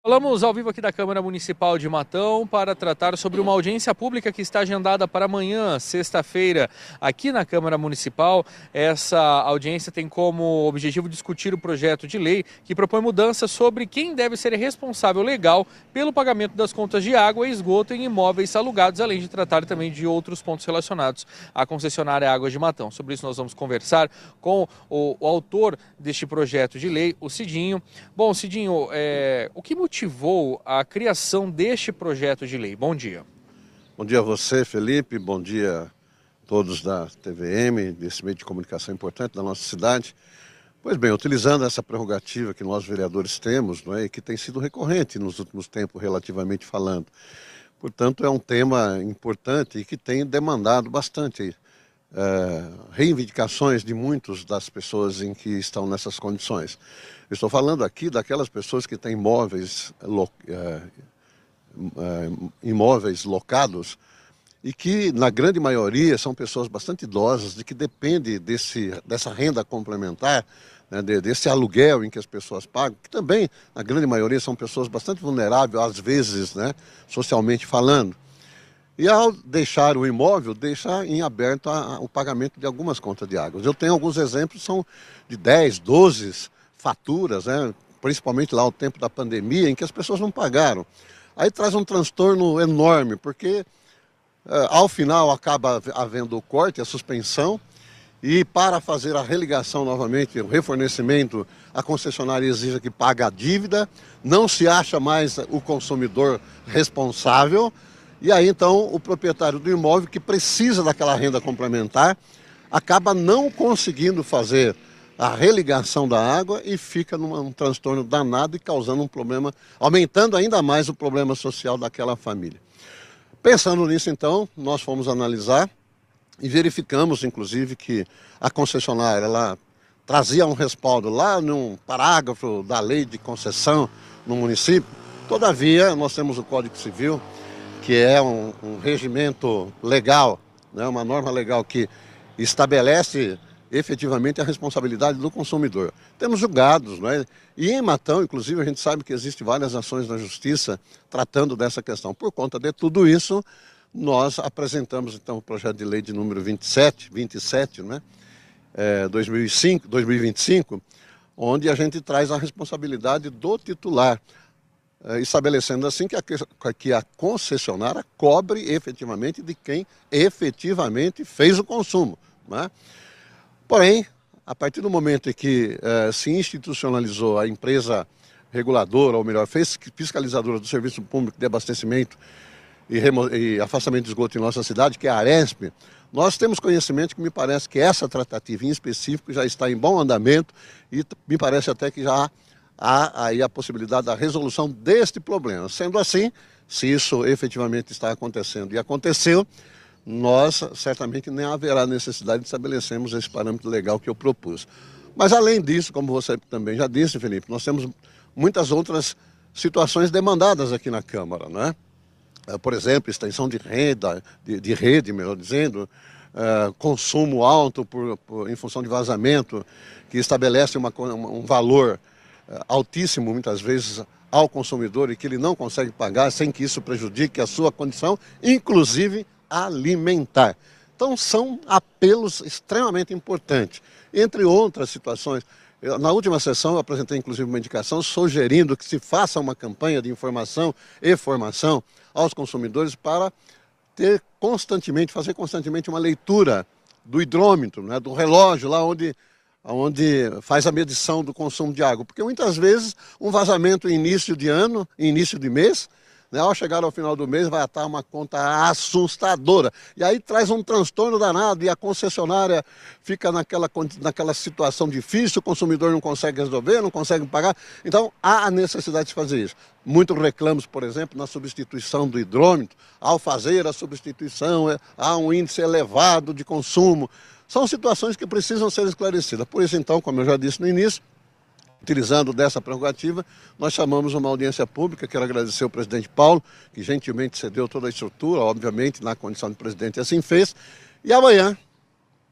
Falamos ao vivo aqui da Câmara Municipal de Matão para tratar sobre uma audiência pública que está agendada para amanhã, sexta-feira, aqui na Câmara Municipal. Essa audiência tem como objetivo discutir o projeto de lei que propõe mudanças sobre quem deve ser responsável legal pelo pagamento das contas de água e esgoto em imóveis alugados, além de tratar também de outros pontos relacionados à concessionária Águas de Matão. Sobre isso nós vamos conversar com o autor deste projeto de lei, o Cidinho. Bom, Cidinho, o que motivou a criação deste projeto de lei? Bom dia. Bom dia a você, Felipe. Bom dia a todos da TVM, desse meio de comunicação importante da nossa cidade. Pois bem, utilizando essa prerrogativa que nós vereadores temos, não é, e que tem sido recorrente nos últimos tempos, relativamente falando. Portanto, é um tema importante e que tem demandado bastante reivindicações de muitas das pessoas em que estão nessas condições. Eu estou falando aqui daquelas pessoas que têm imóveis locados e que, na grande maioria, são pessoas bastante idosas, de que depende dessa renda complementar, né, desse aluguel em que as pessoas pagam, que também, na grande maioria, são pessoas bastante vulneráveis, às vezes, né, socialmente falando. E ao deixar o imóvel, deixa em aberto o pagamento de algumas contas de água. Eu tenho alguns exemplos, são de 10, 12 faturas, né? Principalmente lá o tempo da pandemia, em que as pessoas não pagaram. Aí traz um transtorno enorme, porque ao final acaba havendo o corte, a suspensão, e para fazer a religação novamente, o refornecimento, a concessionária exige que pague a dívida, não se acha mais o consumidor responsável. E aí, então, o proprietário do imóvel, que precisa daquela renda complementar, acaba não conseguindo fazer a religação da água e fica num transtorno danado e causando um problema, aumentando ainda mais o problema social daquela família. Pensando nisso, então, nós fomos analisar e verificamos, inclusive, que a concessionária ela trazia um respaldo lá num parágrafo da lei de concessão no município. Todavia, nós temos o Código Civil, que é um regimento legal, né, uma norma legal que estabelece efetivamente a responsabilidade do consumidor. Temos julgados, né, e em Matão, inclusive, a gente sabe que existem várias ações na justiça tratando dessa questão. Por conta de tudo isso, nós apresentamos então o projeto de lei de número 27, né, 2025, onde a gente traz a responsabilidade do titular, estabelecendo assim que a concessionária cobre efetivamente de quem efetivamente fez o consumo, né? Porém, a partir do momento em que se institucionalizou a empresa reguladora, ou melhor, fiscalizadora do serviço público de abastecimento e afastamento de esgoto em nossa cidade, que é a Aresp, nós temos conhecimento que me parece que essa tratativa em específico já está em bom andamento e me parece até que já há aí a possibilidade da resolução deste problema. Sendo assim, se isso efetivamente está acontecendo e aconteceu, nós certamente nem haverá necessidade de estabelecermos esse parâmetro legal que eu propus. Mas além disso, como você também já disse, Felipe, nós temos muitas outras situações demandadas aqui na Câmara, né? Por exemplo, extensão de renda, de rede, melhor dizendo, consumo alto em função de vazamento, que estabelece um valor altíssimo, muitas vezes, ao consumidor e que ele não consegue pagar sem que isso prejudique a sua condição, inclusive alimentar. Então, são apelos extremamente importantes. Entre outras situações, na última sessão eu apresentei, inclusive, uma indicação sugerindo que se faça uma campanha de informação e formação aos consumidores para fazer constantemente uma leitura do hidrômetro, né, do relógio, lá onde faz a medição do consumo de água. Porque muitas vezes um vazamento em início de ano, início de mês, né, ao chegar ao final do mês vai estar uma conta assustadora. E aí traz um transtorno danado e a concessionária fica naquela situação difícil, o consumidor não consegue resolver, não consegue pagar. Então há a necessidade de fazer isso. Muitos reclamos, por exemplo, na substituição do hidrômetro. Ao fazer a substituição, há um índice elevado de consumo. São situações que precisam ser esclarecidas. Por isso, então, como eu já disse no início, utilizando dessa prerrogativa, nós chamamos uma audiência pública. Quero agradecer ao presidente Paulo, que gentilmente cedeu toda a estrutura, obviamente, na condição de presidente assim fez. E amanhã,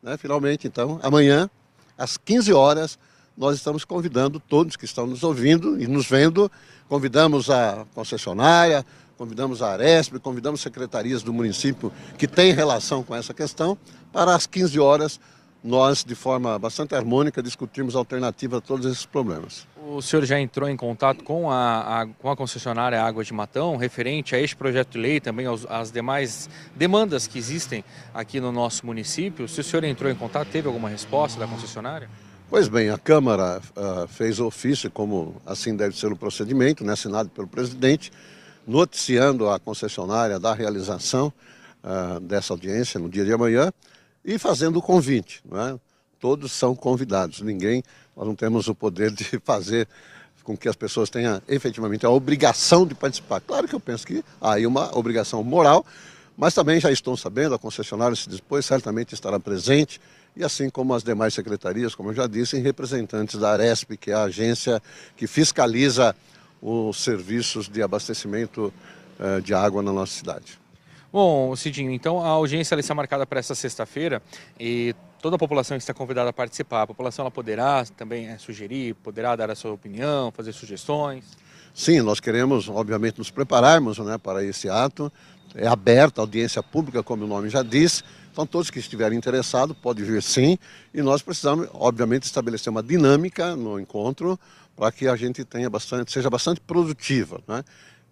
né, finalmente, então, amanhã, às 15 horas, nós estamos convidando todos que estão nos ouvindo e nos vendo, convidamos a concessionária, convidamos a Aresp, convidamos secretarias do município que têm relação com essa questão, para às 15 horas nós, de forma bastante harmônica, discutirmos alternativas a todos esses problemas. O senhor já entrou em contato com a concessionária Águas de Matão, referente a este projeto de lei, também às demais demandas que existem aqui no nosso município? Se o senhor entrou em contato, teve alguma resposta da concessionária? Pois bem, a Câmara fez ofício, como assim deve ser o procedimento, né, assinado pelo presidente, noticiando a concessionária da realização dessa audiência no dia de amanhã e fazendo o convite, né? Todos são convidados, nós não temos o poder de fazer com que as pessoas tenham efetivamente a obrigação de participar. Claro que eu penso que há aí uma obrigação moral, mas também já estou sabendo, a concessionária se dispôs, certamente estará presente, e assim como as demais secretarias, como eu já disse, em representantes da Aresp, que é a agência que fiscaliza os serviços de abastecimento de água na nossa cidade. Bom, Cidinho, então a audiência está marcada para essa sexta-feira e toda a população está convidada a participar. A população ela poderá também sugerir, poderá dar a sua opinião, fazer sugestões? Sim, nós queremos, obviamente, nos prepararmos, né, para esse ato. É aberta a audiência pública, como o nome já diz. Então, todos que estiverem interessados podem vir sim. E nós precisamos, obviamente, estabelecer uma dinâmica no encontro para que a gente seja bastante produtiva, né?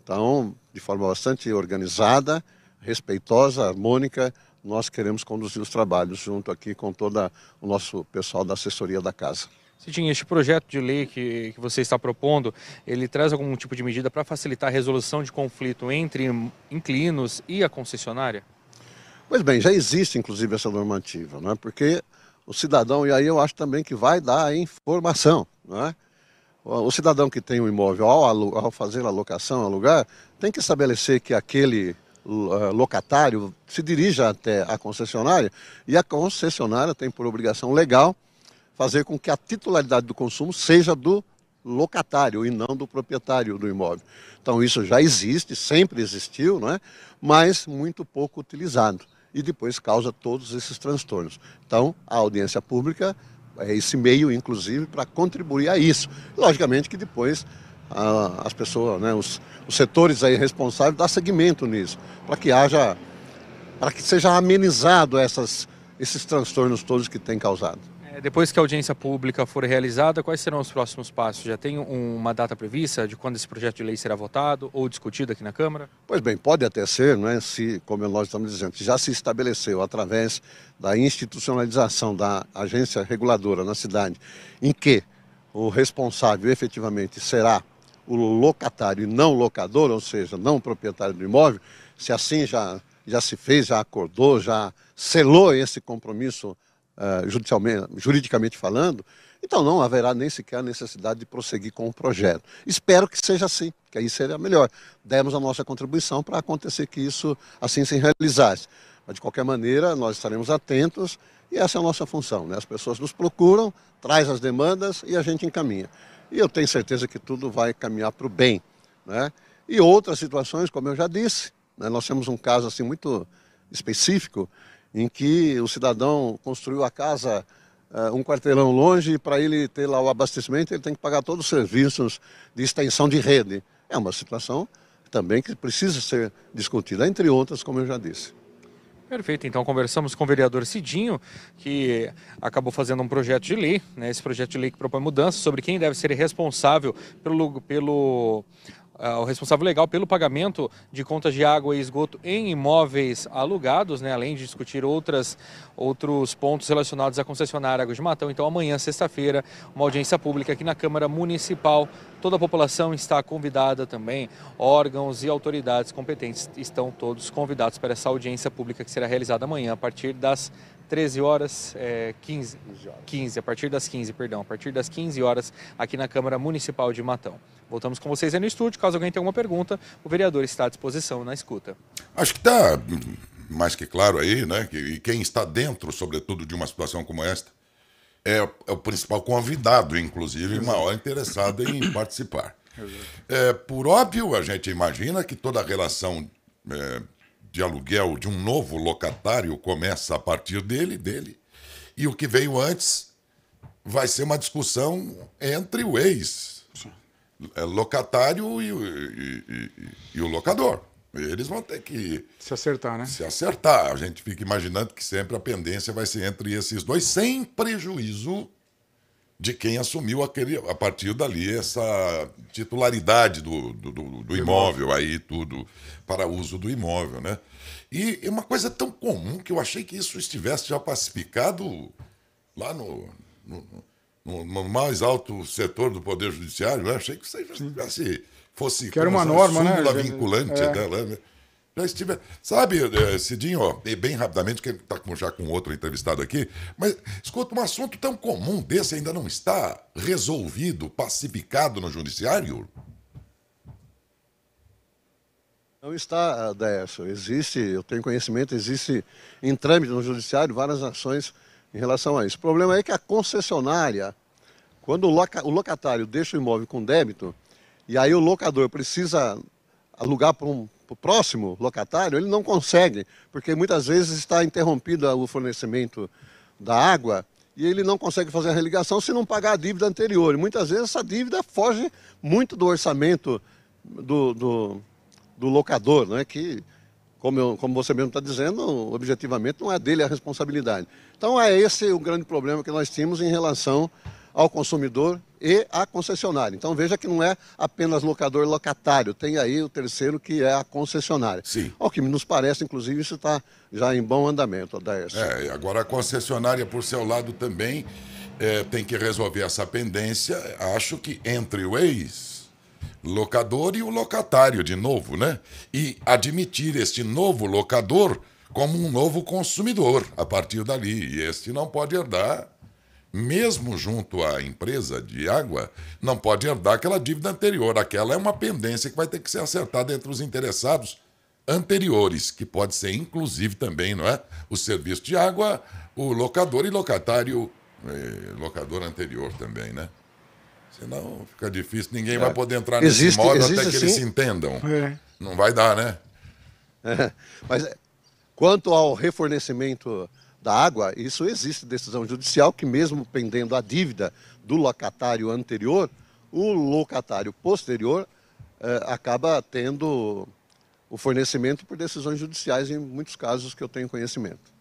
Então, de forma bastante organizada, respeitosa, harmônica, nós queremos conduzir os trabalhos junto aqui com todo o nosso pessoal da assessoria da casa. Cidinho, este projeto de lei que você está propondo, ele traz algum tipo de medida para facilitar a resolução de conflito entre inquilinos e a concessionária? Pois bem, já existe inclusive essa normativa, né? Porque o cidadão, e aí eu acho também que vai dar a informação, né? O cidadão que tem um imóvel, ao fazer a locação, alugar, tem que estabelecer que aquele locatário se dirija até a concessionária e a concessionária tem por obrigação legal fazer com que a titularidade do consumo seja do locatário e não do proprietário do imóvel. Então isso já existe, sempre existiu, não é? Mas muito pouco utilizado e depois causa todos esses transtornos. Então a audiência pública é esse meio, inclusive, para contribuir a isso. Logicamente que depois as pessoas, né, os setores aí responsáveis dão seguimento nisso, para que seja amenizado esses transtornos todos que tem causado. Depois que a audiência pública for realizada, quais serão os próximos passos? Já tem uma data prevista de quando esse projeto de lei será votado ou discutido aqui na Câmara? Pois bem, pode até ser, né, se, como nós estamos dizendo, já se estabeleceu através da institucionalização da agência reguladora na cidade, em que o responsável efetivamente será o locatário e não o locador, ou seja, não o proprietário do imóvel, se assim já se fez, já acordou, já selou esse compromisso juridicamente falando, então não haverá nem sequer a necessidade de prosseguir com o projeto. Espero que seja assim, que aí seria melhor. Demos a nossa contribuição para acontecer que isso assim se realizasse. Mas de qualquer maneira, nós estaremos atentos e essa é a nossa função, né? As pessoas nos procuram, traz as demandas e a gente encaminha. E eu tenho certeza que tudo vai caminhar para o bem, né? E outras situações, como eu já disse, né? Nós temos um caso assim muito específico em que o cidadão construiu a casa um quarteirão longe e para ele ter lá o abastecimento ele tem que pagar todos os serviços de extensão de rede. É uma situação também que precisa ser discutida, entre outras, como eu já disse. Perfeito, então conversamos com o vereador Cidinho, que acabou fazendo um projeto de lei, né? Esse projeto de lei que propõe mudanças sobre quem deve ser responsável o responsável legal pelo pagamento de contas de água e esgoto em imóveis alugados, né? Além de discutir outros pontos relacionados à concessionária Águas de Matão. Então amanhã, sexta-feira, uma audiência pública aqui na Câmara Municipal. Toda a população está convidada também, órgãos e autoridades competentes estão todos convidados para essa audiência pública que será realizada amanhã a partir das 13 horas, 15, a partir das 15 horas aqui na Câmara Municipal de Matão. Voltamos com vocês aí no estúdio, caso alguém tenha alguma pergunta, o vereador está à disposição na escuta. Acho que está mais que claro aí, né, que quem está dentro, sobretudo, de uma situação como esta, é o principal convidado, inclusive, maior interessado em participar. Por óbvio, a gente imagina que toda a relação de aluguel de um novo locatário começa a partir dele, e o que veio antes vai ser uma discussão entre o ex-locatário e o locador. Eles vão ter que Se acertar, né? se acertar. A gente fica imaginando que sempre a pendência vai ser entre esses dois, sem prejuízo de quem assumiu a partir dali essa titularidade do imóvel aí, tudo para uso do imóvel, né? E é uma coisa tão comum que eu achei que isso estivesse já pacificado lá no mais alto setor do Poder Judiciário. Eu achei que isso aí já fosse Que era uma norma, né? súmula vinculante dela, né? Já estiver. Sabe, Cidinho, ó, bem rapidamente, que ele está já com outro entrevistado aqui, mas escuta, um assunto tão comum desse ainda não está resolvido, pacificado no judiciário? Não está, Décio. Existe, eu tenho conhecimento, existe em trâmite no judiciário várias ações em relação a isso. O problema é que a concessionária, quando o locatário deixa o imóvel com débito, e aí o locador precisa alugar para o próximo locatário, ele não consegue, porque muitas vezes está interrompido o fornecimento da água e ele não consegue fazer a religação se não pagar a dívida anterior. E muitas vezes essa dívida foge muito do orçamento do locador, né? Que, como você mesmo está dizendo, objetivamente não é dele a responsabilidade. Então é esse o grande problema que nós tínhamos em relação ao consumidor e à concessionária. Então veja que não é apenas locador locatário, tem aí o terceiro que é a concessionária. Sim. Ao que nos parece, inclusive, isso está já em bom andamento, Daércio. Agora a concessionária, por seu lado, também tem que resolver essa pendência, acho que entre o ex-locador e o locatário, de novo, né? E admitir este novo locador como um novo consumidor a partir dali. E este não pode herdar, mesmo junto à empresa de água, não pode herdar aquela dívida anterior. Aquela é uma pendência que vai ter que ser acertada entre os interessados anteriores, que pode ser inclusive também, não é? O serviço de água, o locador e locatário, locador anterior também, né? Senão fica difícil, ninguém vai poder entrar nesse modo até que eles se entendam. Não vai dar, né? Mas quanto ao refornecimento da água, isso existe decisão judicial que mesmo pendendo a dívida do locatário anterior, o locatário posterior acaba tendo o fornecimento por decisões judiciais em muitos casos que eu tenho conhecimento.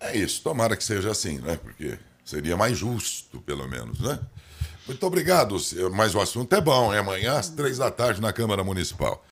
É isso, tomara que seja assim, né? Porque seria mais justo, pelo menos, né? Muito obrigado, mas o assunto é bom, é amanhã às 3 da tarde na Câmara Municipal.